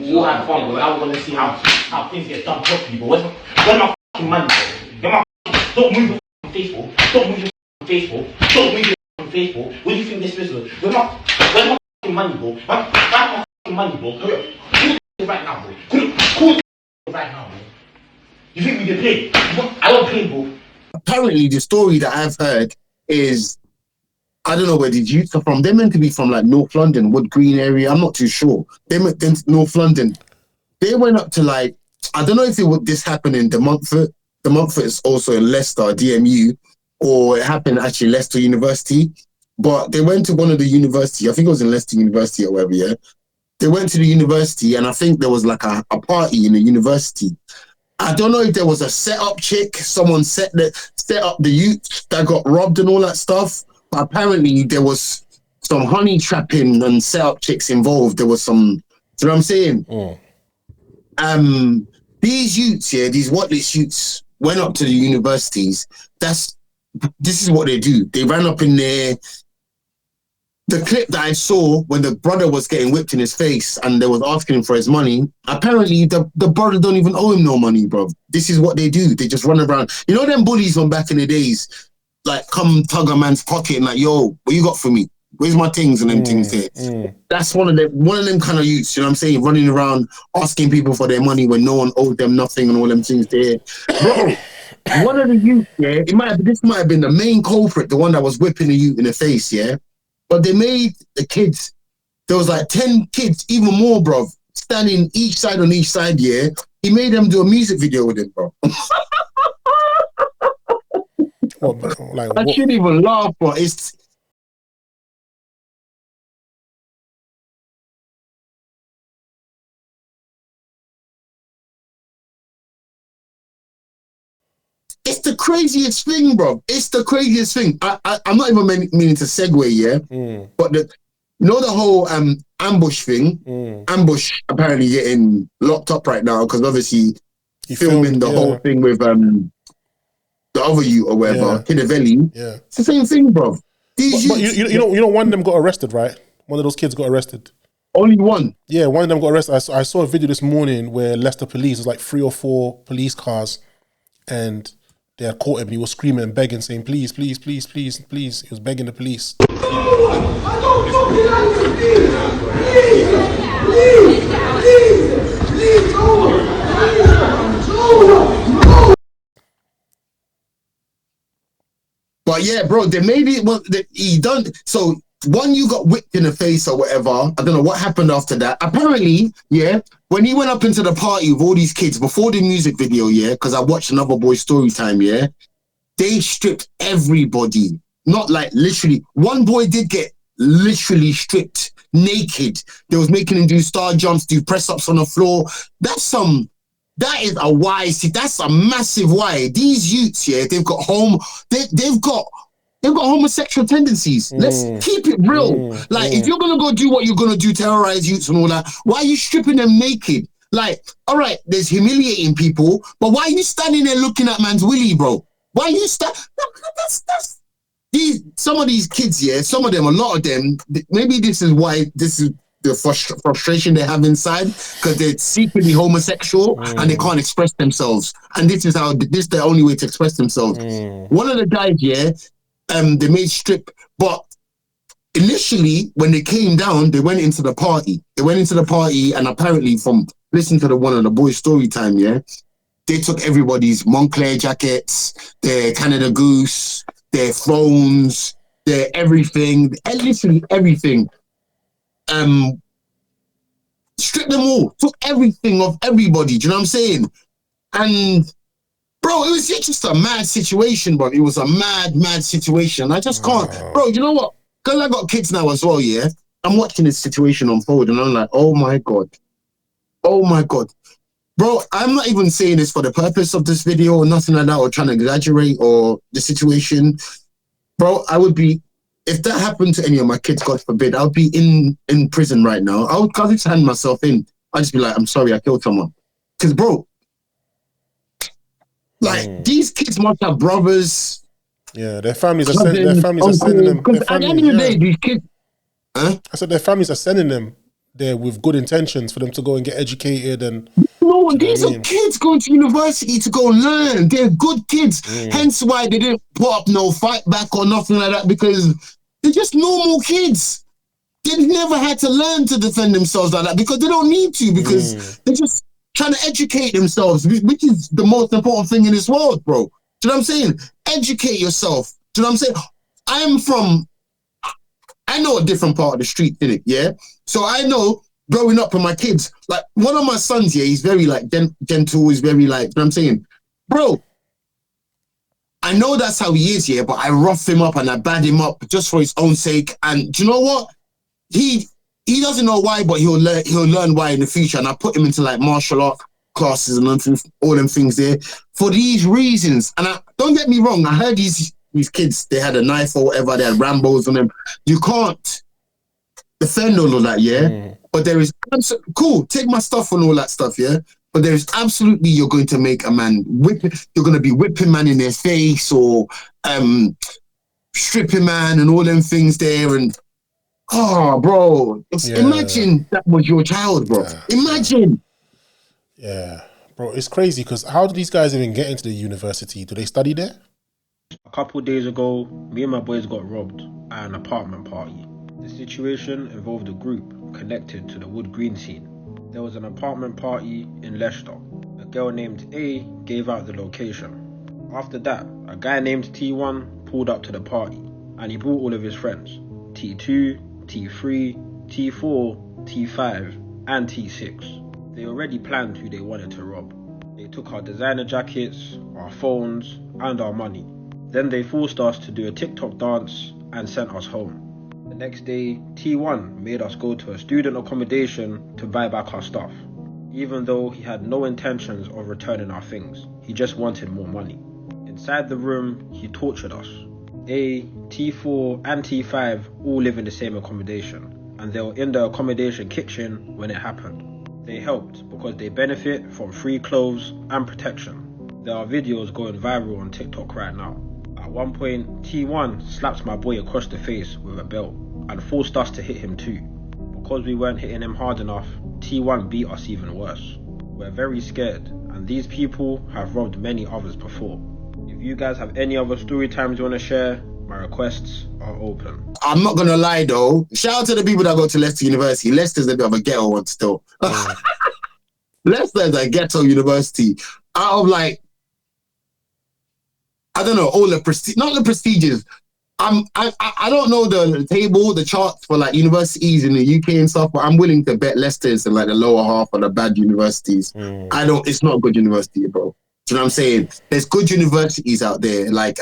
We all had fun, bro. I want to see how things get done properly, bro. Where's my fucking money, bro? Stop moving on Facebook. Stop moving on Facebook. Stop moving on Facebook. What do you think this is? Where's my fucking money, bro? Where's my fucking money, bro? Call it right now, bro. Call it right now, bro. You think we can play? I don't play, bro. Apparently, the story that I've heard is, I don't know where these youths are from. They're meant to be from like North London, Wood Green area. I'm not too sure. They went to North London. They went up to like, I don't know if this happened in De Montfort. De Montfort is also in Leicester, DMU, or it happened actually Leicester University. But they went to one of the university. I think it was in Leicester University or whatever, yeah. They went to the university and I think there was like a party in the university. I don't know if there was a set-up chick, someone set up the youth that got robbed and all that stuff. But apparently there was some honey trapping and set-up chicks involved. There was some, do you know what I'm saying? Oh. These youths, yeah, these whatless youths went up to the universities. This is what they do. They ran up in there. The clip that I saw when the brother was getting whipped in his face and they was asking him for his money, apparently the brother don't even owe him no money, bro. This is what they do. They just run around. You know them bullies from back in the days, like come tug a man's pocket and like, yo, what you got for me? Where's my things and them things there? That's one of them kind of youths, you know what I'm saying? Running around asking people for their money when no one owed them nothing and all them things there. Bro, one of the youths, yeah, this might have been the main culprit, the one that was whipping the youth in the face, yeah? But they made the kids, there was like 10 kids, even more, bro, standing each side on each side, yeah? He made them do a music video with him, bro. I shouldn't even laugh, but it's the craziest thing, bro. It's the craziest thing. I'm not even meaning to segue, yeah? But you know the whole ambush thing? Ambush apparently getting locked up right now because obviously filming the whole thing with the other youth or whatever, Hidavelli. Yeah. It's the same thing, bro. But you know, one of them got arrested, right? One of those kids got arrested. Only one? Yeah, one of them got arrested. I saw a video this morning where Leicester police, there's like 3 or 4 police cars and they had caught him. He was screaming and begging, saying, please, please, please, please, please. He was begging the police. But yeah, bro, they made it. Well, he done. So one, you got whipped in the face or whatever. I don't know what happened after that. Apparently, yeah, when he went up into the party with all these kids before the music video, yeah, because I watched Another Boy Story Time, yeah, they stripped everybody. Not like literally. One boy did get literally stripped naked. They was making him do star jumps, do press ups on the floor. That is a why. See, that's a massive why. These youths, yeah, they've got homosexual tendencies. Let's keep it real. If you're gonna go do what you're gonna do, terrorize youths and all that, why are you stripping them naked? Like, all right, there's humiliating people, but why are you standing there looking at man's willy, bro? Why are you some of these kids, yeah, some of them, a lot of them, maybe this is the frustration they have inside because they're secretly homosexual and they can't express themselves. And this is their only way to express themselves. One of the guys, yeah, they made strip, but initially when they came down, they went into the party. And apparently from listening to one of the boys' story time, yeah, they took everybody's Moncler jackets, their Canada Goose, their phones, their everything, literally everything. Stripped them all, took everything of everybody, do you know what I'm saying? And bro, it was just a mad situation, bro. It was a mad situation. I just can't, bro, you know what? Because I got kids now as well, yeah? I'm watching this situation unfold and I'm like, oh my God. Bro, I'm not even saying this for the purpose of this video or nothing like that or trying to exaggerate or the situation. Bro, I would be, if that happened to any of my kids, God forbid, I would be in prison right now. I would just hand myself in. I'd just be like, I'm sorry, I killed someone. Because, bro, these kids must have brothers. Yeah, their families are sending them. Because at the end of the day, these kids... Huh? I said their families are sending them there with good intentions for them to go and get educated and. No, these are kids going to university to go learn. They're good kids. Hence why they didn't put up no fight back or nothing like that, because they're just normal kids. They've never had to learn to defend themselves like that because they don't need to, because they're just trying to educate themselves, which is the most important thing in this world, bro. Do you know what I'm saying? Educate yourself. Do you know what I'm saying? I know a different part of the street, innit? Yeah? So I know growing up with my kids, like one of my sons, yeah, he's very like gentle, he's very like, you know what I'm saying? Bro, I know that's how he is, yeah, but I rough him up and I bad him up just for his own sake. And do you know what? He doesn't know why, but he'll learn why in the future. And I put him into like martial art classes and all them things there for these reasons. And don't get me wrong, I heard these kids, they had a knife or whatever, they had Rambos on them. You can't defend all of that, yeah? But there is, cool, take my stuff and all that stuff, yeah? But there is absolutely, you're going to make a man you're going to be whipping man in their face or stripping man and all them things there. And, oh, bro, imagine that was your child, bro. Imagine. Yeah, bro, it's crazy because how do these guys even get into the university? Do they study there? A couple of days ago, me and my boys got robbed at an apartment party. The situation involved a group connected to the Wood Green scene. There was an apartment party in Leicester. A girl named A gave out the location. After that, a guy named T1 pulled up to the party and he brought all of his friends. T2, T3, T4, T5 and T6. They already planned who they wanted to rob. They took our designer jackets, our phones and our money. Then they forced us to do a TikTok dance and sent us home. The next day, T1 made us go to a student accommodation to buy back our stuff. Even though he had no intentions of returning our things, he just wanted more money. Inside the room, he tortured us. A, T4 and T5 all live in the same accommodation, and they were in the accommodation kitchen when it happened. They helped because they benefit from free clothes and protection. There are videos going viral on TikTok right now. At one point, T1 slapped my boy across the face with a belt and forced us to hit him too. Because we weren't hitting him hard enough, T1 beat us even worse. We're very scared, and these people have robbed many others before. If you guys have any other story times you want to share, my requests are open. I'm not going to lie though, shout out to the people that go to Leicester University. Leicester's a bit of a ghetto one still. Leicester is a ghetto university. Out of like, I don't know, all the prestige, not the prestigious. I don't know the table, the charts for like universities in the UK and stuff, but I'm willing to bet Leicester is in like the lower half of the bad universities. It's not a good university, bro. Do you know what I'm saying? There's good universities out there, like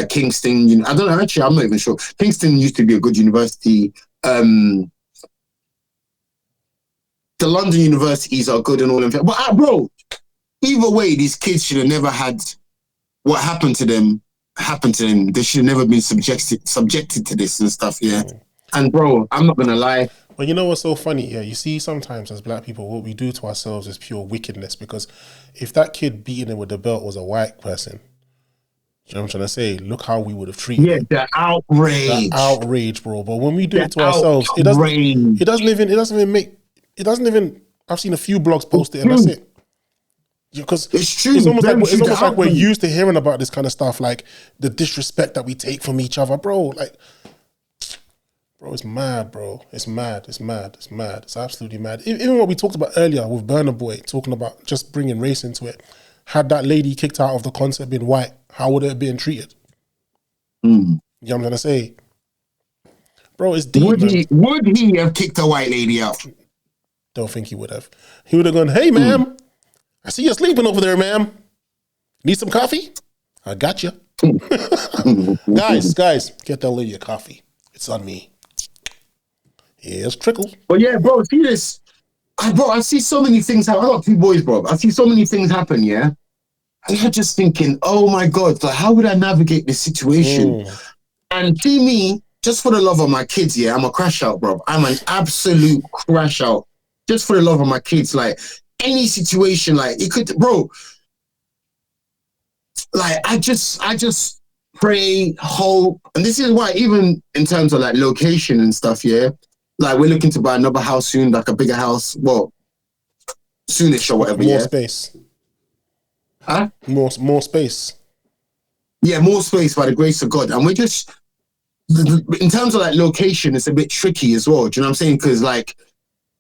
Kingston. I don't know, actually, I'm not even sure. Kingston used to be a good university. The London universities are good and all of that. But bro, either way, these kids should have never had what happened to them. They should have never been subjected to this and stuff, yeah. And bro, I'm not gonna lie. But you know what's so funny? Yeah, you see, sometimes as black people, what we do to ourselves is pure wickedness. Because if that kid beating him with the belt was a white person, you know what I'm trying to say? Look how we would have treated him. The outrage. The outrage, bro. But when we do it to ourselves, it doesn't even. I've seen a few blogs post it, and that's it. Because it's true. It's almost like we're used to hearing about this kind of stuff, like the disrespect that we take from each other, bro. Like, bro, it's mad, bro. It's mad. It's absolutely mad. Even what we talked about earlier with Burna Boy, talking about just bringing race into it. Had that lady kicked out of the concert been white, how would it have been treated? You know what I'm trying to say? Bro, it's deep, would he have kicked a white lady out? Don't think he would have. He would have gone, hey, ma'am, I see you sleeping over there, ma'am. Need some coffee? I got you. Guys, get that lady a coffee. It's on me. Here's trickle. But yeah, bro, see this. I see so many things happen. I got 2 boys, bro. I see so many things happen, yeah? And I'm just thinking, oh my God, like, how would I navigate this situation? And see me, just for the love of my kids, yeah, I'm a crash out, bro. I'm an absolute crash out. Just for the love of my kids, like, any situation, like, it could, bro, like, I just pray, hope, and this is why, even in terms of, like, location and stuff, yeah, Like we're looking to buy another house soon, like a bigger house. Well, soonish or whatever. More Yeah. space. Huh? More space. Yeah, more space by the grace of God. And we're just, in terms of like location, it's a bit tricky as well. Do you know what I'm saying? Because like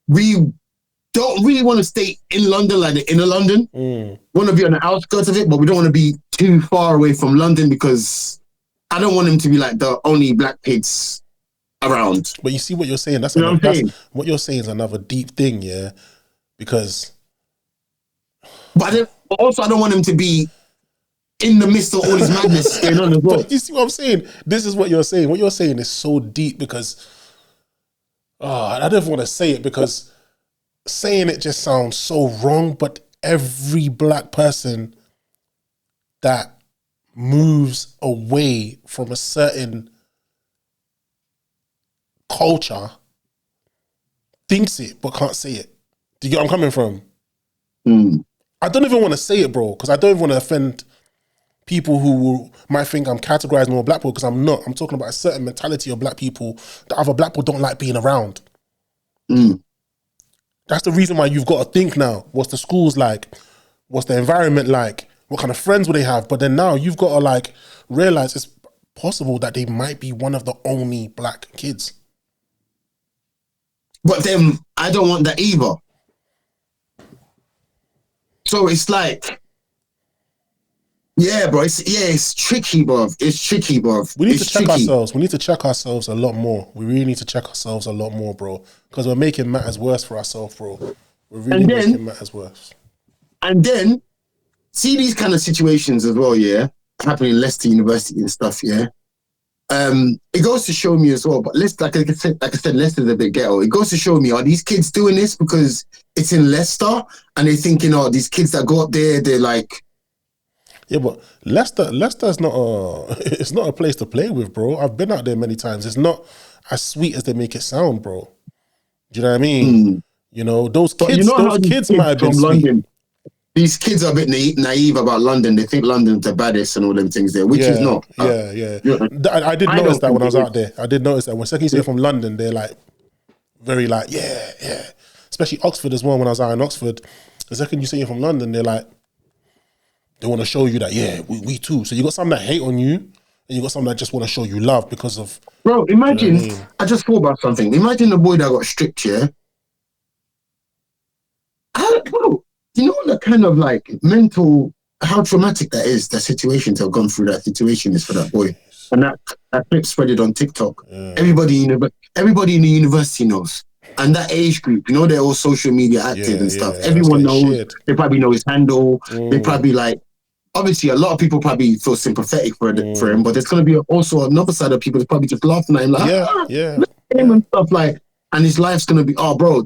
we don't really want to stay in London, like the inner London. Want to be on the outskirts of it, but we don't want to be too far away from London because I don't want them to be like the only black pigs around. But you see what you're saying? That's You know what I'm saying? what you're saying is another deep thing, yeah. Because, but also I don't want them to be in the midst of all this madness going on as well. but you see what I'm saying? This is what you're saying. What you're saying is so deep because, I don't even want to say it because saying it just sounds so wrong. But every black person that moves away from a certain culture thinks it but can't say it. Do you get where I'm coming from? I don't even want to say it, bro, because I don't even want to offend people who might think I'm categorizing more black people, because I'm not. I'm talking about a certain mentality of black people that other black people don't like being around. That's the reason why you've got to think now. What's the schools like? What's the environment like? What kind of friends will they have? But then now you've got to like realize it's possible that they might be one of the only black kids. But then I don't want that either. So it's like, yeah, bro. It's tricky, bro. It's tricky, bro. We need to check ourselves. We need to check ourselves a lot more. We really need to check ourselves a lot more, bro. Because we're making matters worse for ourselves, bro. We're really making matters worse. And then see these kind of situations as well, yeah, happening in Leicester University and stuff, yeah. It goes to show me as well, but like I said, Leicester's a bit ghetto. It goes to show me, are these kids doing this because it's in Leicester and they're thinking, oh, these kids that go up there, they're like, yeah, but Leicester's not it's not a place to play with, bro. I've been out there many times. It's not as sweet as they make it sound, bro. Do you know what I mean? You know, those kids, those kids might have been from sweet. London. These kids are a bit naive about London. They think London's the baddest and all them things there, which is not. Yeah. I did notice that when I was out there. I did notice that when second you say from London, they're like very like, yeah. Especially Oxford as well. When I was out in Oxford, the second you say you're from London, they're like, they want to show you that, yeah, we too. So you got some that hate on you, and you got some that just want to show you love because of. Bro, imagine, you know what I mean? I just thought about something. Imagine the boy that got stripped, yeah? Bro, you know the kind of like mental, how traumatic that is, that situation to have gone through that situation is for that boy. And that clip spread it on TikTok. Yeah. Everybody in the university knows. And that age group, you know, they're all social media active and stuff. Everyone knows. Shit. They probably know his handle. They probably like, obviously a lot of people probably feel sympathetic for him, but there's going to be also another side of people that's probably just laughing at him like, him and stuff like, and his life's going to be, oh bro,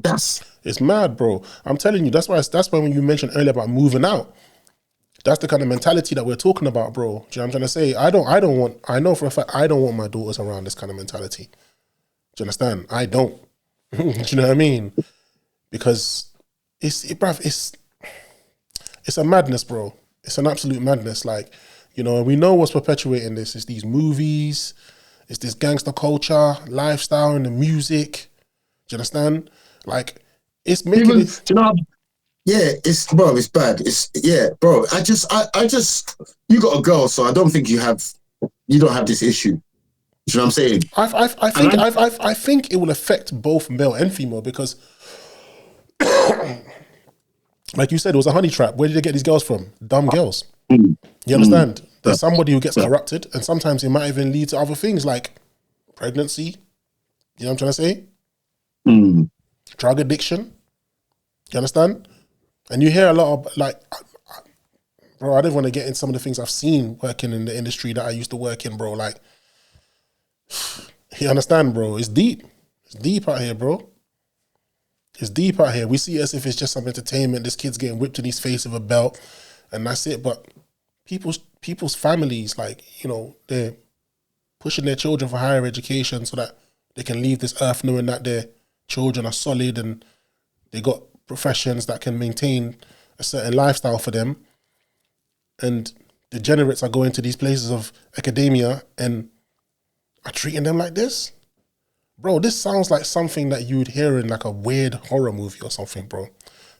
it's mad, bro. I'm telling you, that's why when you mentioned earlier about moving out, that's the kind of mentality that we're talking about, bro. Do you know what I'm trying to say? I know for a fact, I don't want my daughters around this kind of mentality. Do you understand? I don't. Do you know what I mean? Because it's a madness, bro. It's an absolute madness. Like, you know, we know what's perpetuating this. It's these movies, it's this gangster culture, lifestyle, and the music. Do you understand? Like, it's making even, it. Do you know? It's bad. Bro. I just, you got a girl, so I don't think you don't have this issue. You know what I'm saying? I think it will affect both male and female because, like you said, it was a honey trap. Where did they get these girls from? Dumb girls. You understand? There's somebody who gets corrupted, and sometimes it might even lead to other things like pregnancy. You know what I'm trying to say? Drug addiction. You understand? And you hear a lot of like, bro, I don't want to get in some of the things I've seen working in the industry that I used to work in, bro. Like, you understand, bro? It's deep. It's deep out here, bro. It's deep out here. We see it as if it's just some entertainment. This kid's getting whipped in his face with a belt, and that's it. But people's families, like, you know, they're pushing their children for higher education so that they can leave this earth knowing that their children are solid and they got professions that can maintain a certain lifestyle for them. And degenerates are going to these places of academia and are treating them like this. Bro, this sounds like something that you'd hear in like a weird horror movie or something, bro.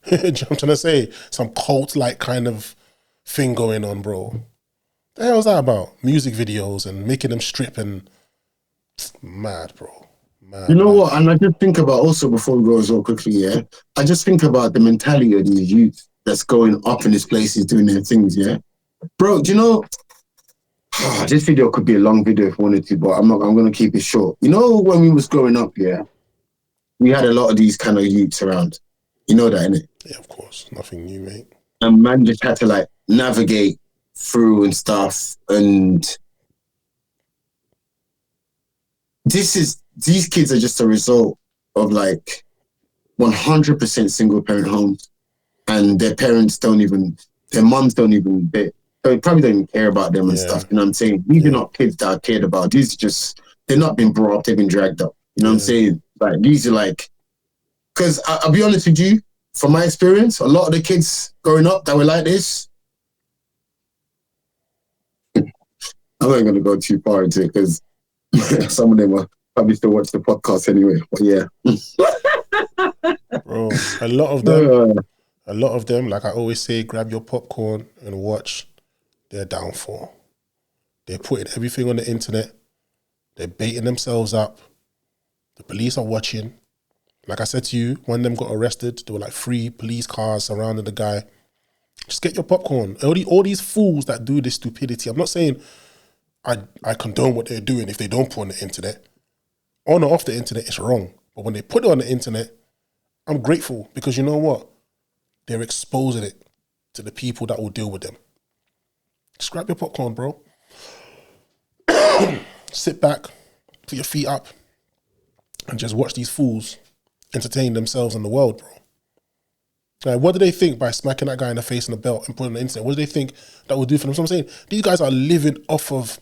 You know what I'm trying to say? Some cult-like kind of thing going on, bro. The hell's that about? Music videos and making them strip and mad, bro. Mad. You know what? And I just think about also before we go so quickly, yeah. I just think about the mentality of these youth that's going up in these places doing their things, yeah. Bro, do you know? This video could be a long video if I wanted to, but I'm gonna keep it short. You know, when we was growing up, yeah, we had a lot of these kind of youths around. You know that, innit? Yeah, of course. Nothing new, mate. And man just had to like navigate through and stuff. And these kids are just a result of like 100% single parent homes, and their parents their mums don't even, they probably don't even care about them and stuff. You know what I'm saying? These are not kids that are cared about. These are just, they're not been brought up, they've been dragged up. You know what I'm saying? Like, these are like, because I'll be honest with you, from my experience, a lot of the kids growing up that were like this, I'm not going to go too far into it because some of them will probably still watch the podcast anyway. But yeah. Bro, a lot of them, like I always say, grab your popcorn and watch their downfall. They're putting everything on the internet. They're baiting themselves up. The police are watching. Like I said to you, one of them got arrested. There were like 3 police cars surrounding the guy. Just get your popcorn. All these fools that do this stupidity. I'm not saying I condone what they're doing if they don't put on the internet. On or off the internet, it's wrong. But when they put it on the internet, I'm grateful because you know what? They're exposing it to the people that will deal with them. Just grab your popcorn, bro. Sit back, put your feet up, and just watch these fools entertain themselves in the world, bro. Like, what do they think by smacking that guy in the face in the belt and putting it on the internet? What do they think that will do for them? So I'm saying these guys are living off of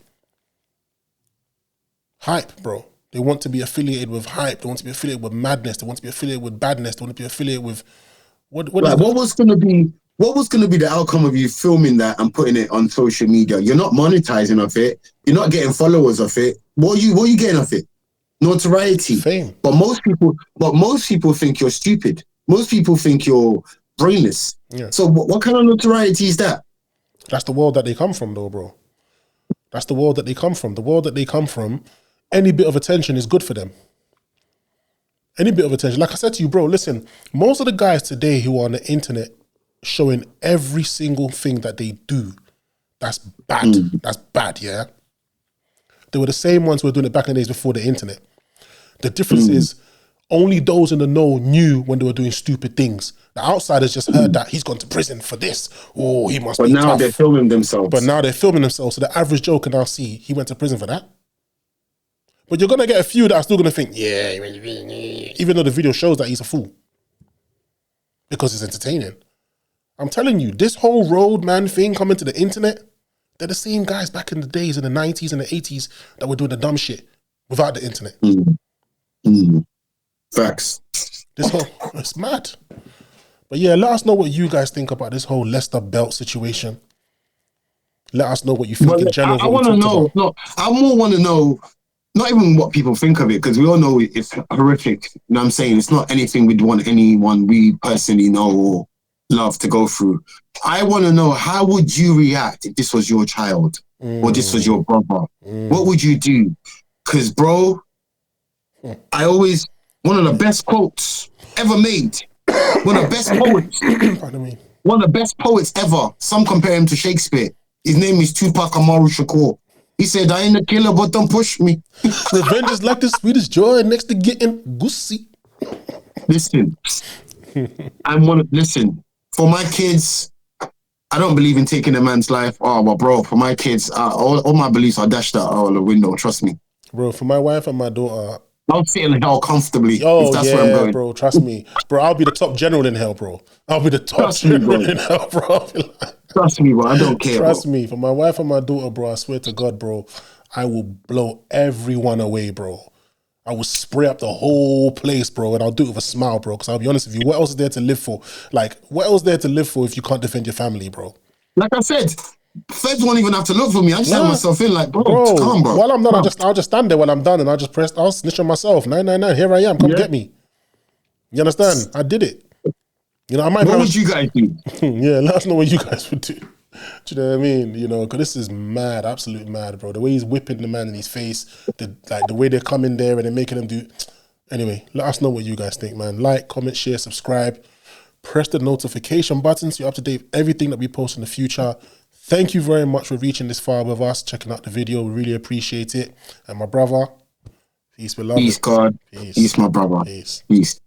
hype, bro. They want to be affiliated with hype. They want to be affiliated with madness. They want to be affiliated with badness. They want to be affiliated with what was going to be the outcome of you filming that and putting it on social media? You're not monetizing off it. You're not getting followers off it. What are you getting off it? Notoriety, fame. But most people think you're stupid. Most people think you're brainless. Yeah. So what kind of notoriety is that? That's the world that they come from, though, bro. That's the world that they come from. The world that they come from, any bit of attention is good for them. Any bit of attention. Like I said to you, bro, listen, most of the guys today who are on the internet showing every single thing that they do, that's bad. That's bad, yeah? They were the same ones who were doing it back in the days before the internet. The difference is only those in the know knew when they were doing stupid things. The outsiders just heard that he's gone to prison for this. Oh, he must be tough. But now they're filming themselves. So the average Joe can now see he went to prison for that. But you're going to get a few that are still going to think, yeah, even though the video shows that he's a fool. Because it's entertaining. I'm telling you, this whole roadman thing coming to the internet, they're the same guys back in the days in the 90s and the 80s that were doing the dumb shit without the internet. Facts. It's mad. But yeah, let us know what you guys think about this whole Leicester belt situation. Let us know what you think in general. I want to know. No, I more want to know, not even what people think of it, because we all know it's horrific. You know what I'm saying? It's not anything we'd want anyone we personally know or love to go through. I want to know, how would you react if this was your child or this was your brother? What would you do? Because, bro, I always, one of the best quotes ever made, one of the best poets, one of the best poets ever. Some compare him to Shakespeare. His name is Tupac Amaru Shakur. He said, I ain't a killer, but don't push me. Revenge is like the sweetest joy next to getting goosey. Listen, listen, for my kids, I don't believe in taking a man's life. Oh, but bro, for my kids, all my beliefs are dashed out the window, trust me. Bro, for my wife and my daughter, I'll sit in hell comfortably. Oh, if that's where I'm going. Bro, trust me. Bro, I'll be the top general in hell, bro. I'll be the top general in hell, bro. Trust me, bro. I don't care. Trust me. For my wife and my daughter, bro, I swear to God, bro, I will blow everyone away, bro. I will spray up the whole place, bro, and I'll do it with a smile, bro, because I'll be honest with you, what else is there to live for? Like, what else is there to live for if you can't defend your family, bro? Like I said, Feds won't even have to look for me. I just have Nah. myself in like, bro, Bro, calm, bro. while I'm done, Calm. I'll just stand there while I'm done and I'll snitch on myself. 999, here I am, come Yeah. get me. You understand? I did it. You know, I might What not. would you guys do? Yeah, let us know what you guys would do. Do you know what I mean? You know, because this is mad, absolute mad, bro. The way he's whipping the man in his face, the way they're coming there and they're making him do. Anyway, let us know what you guys think, man. Like, comment, share, subscribe. Press the notification button so you're up to date with everything that we post in the future. Thank you very much for reaching this far with us, checking out the video. We really appreciate it. And my brother, peace, beloved. Peace, God. Peace. Peace, my brother. Peace. Peace.